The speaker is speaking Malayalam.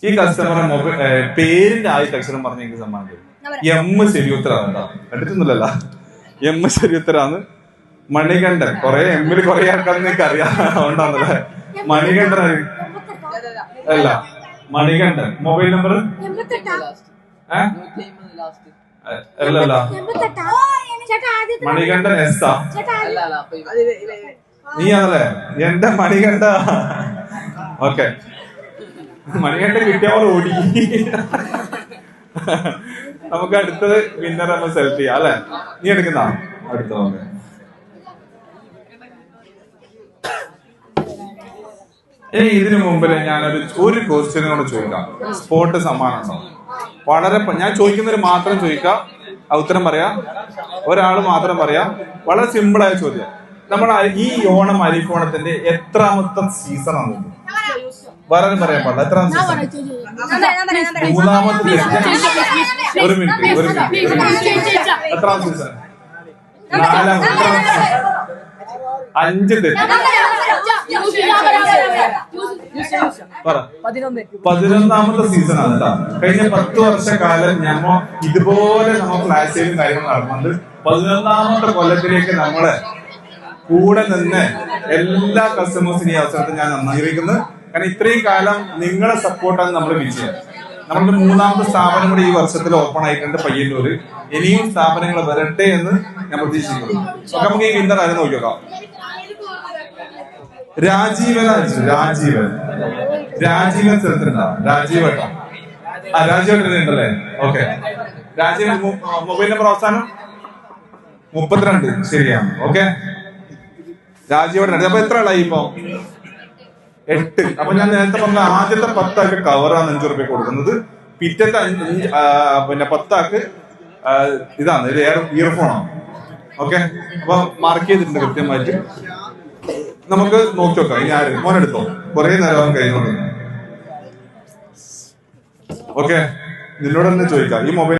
ഈ കസ്റ്റമറെ പേരിന്റെ ആദ്യത്തെ അക്ഷരം പറഞ്ഞ എനിക്ക് സമ്മാനം തരും. എം ശരിയുത്തരാണ്. എടുക്കുന്നില്ലല്ലോ. എം ശരിയുത്തരാന്ന്. മണികണ്ഠൻ. കൊറേ എമ്മില് കൊറേ ആൾക്കാരെന്ന് എനിക്ക് അറിയാം. അതുകൊണ്ടാണല്ലേ. മണികണ്ഠൻ അല്ല, മണികണ്ഠൻ. മൊബൈൽ നമ്പർ അല്ലല്ല, മണികണ്ഠൻ എസ്. നീ ആണല്ലേ എന്റെ മണികണ്ഠ. ഓക്കെ, മണികണ്ഠൻ കിട്ടിയ പോലെ ഓടി. നമുക്ക് അടുത്തത് വിന്നർ നമ്മൾ സെലക്ട് ചെയ്യാം അല്ലെ? നീ എടുക്കുന്ന അടുത്ത നോക്ക്. ഇതിനു മുമ്പില് ഞാനൊരു ക്വസ്റ്റ്യനും കൂടെ ചോദിക്കാം. സ്പോട്ട് സമ്മാനം ഉണ്ടോ? വളരെ ഞാൻ ചോദിക്കുന്നവര് മാത്രം ചോദിക്കാം, ഉത്തരം പറയാ. ഒരാള് മാത്രം പറയാം. വളരെ സിമ്പിൾ ആയ ചോദ്യം. നമ്മൾ ഈ ഓണം അരിക്കോണത്തിന്റെ എത്രാമത്തെ സീസൺ ആണ്? വേറെ പറയാൻ പാടില്ല. എത്രാമത്തെ സീസൺ? മൂന്നാമത്തെ. ഒരു മിനിറ്റ്. എത്രാമത്തെ സീസൺ? നാലാമത്തെ. 5 തെറ്റ്. 11ാമത്തെ സീസൺ ആണ് കേട്ടോ. കഴിഞ്ഞ 10 വർഷക്കാലം ഞമ്മ ഇതുപോലെ നമ്മൾ ക്ലാസ്സുകളും കാര്യങ്ങളും നടന്നത്. 11ാമത്തെ കൊല്ലത്തിലേക്ക് നമ്മള് കൂടെ നിന്ന് എല്ലാ കസ്റ്റമേഴ്സിനും ഈ അവസരത്തിൽ ഞാൻ നന്നായിരിക്കുന്നത്. കാരണം ഇത്രയും കാലം നിങ്ങളെ സപ്പോർട്ടാണ് നമ്മൾ വിജയം. നമ്മുടെ 3ാമത്തെ സ്ഥാപനം കൂടി ഈ വർഷത്തിൽ ഓപ്പൺ ആയിട്ടുണ്ട് പയ്യന്നൂര്. ഇനിയും സ്ഥാപനങ്ങൾ വരട്ടെ എന്ന് ഞാൻ പ്രതീക്ഷിക്കുന്നു. അപ്പൊ നമുക്ക് ഈ വിന്നർ ആരും നോക്കിയോക്കാം. രാജീവൻ സ്ഥലത്തുണ്ടാ? രാജീവേട്ടൻ ഉണ്ടല്ലേ? ഓക്കെ. രാജീവൻ മൊബൈൽ നമ്പർ അവസാനം 32. ശരിയാണ്. ഓക്കെ, രാജീവേട്ടൻ. അപ്പൊ എത്ര ആളായി ഇപ്പൊ? 8. അപ്പൊ ഞാൻ നേരത്തെ പറഞ്ഞ ആദ്യത്തെ 10 ആൾക്ക് കവറാണ് 5 രൂപ കൊടുക്കുന്നത്. പിറ്റത്തെ 10 ആൾക്ക് ഇതാണ് ഇയർഫോണാണ്. ഓക്കെ, അപ്പൊ മാർക്ക് ചെയ്തിട്ടുണ്ട് കൃത്യമായിട്ട്. നമുക്ക് നോക്കി നോക്കാം. ഇനി ആര് മോനെടുത്തോ? കുറെ നേരം കഴിഞ്ഞോണ്ട്. ഓക്കെ, നിന്നോട് തന്നെ ചോദിക്കാം. ഈ മൊബൈൽ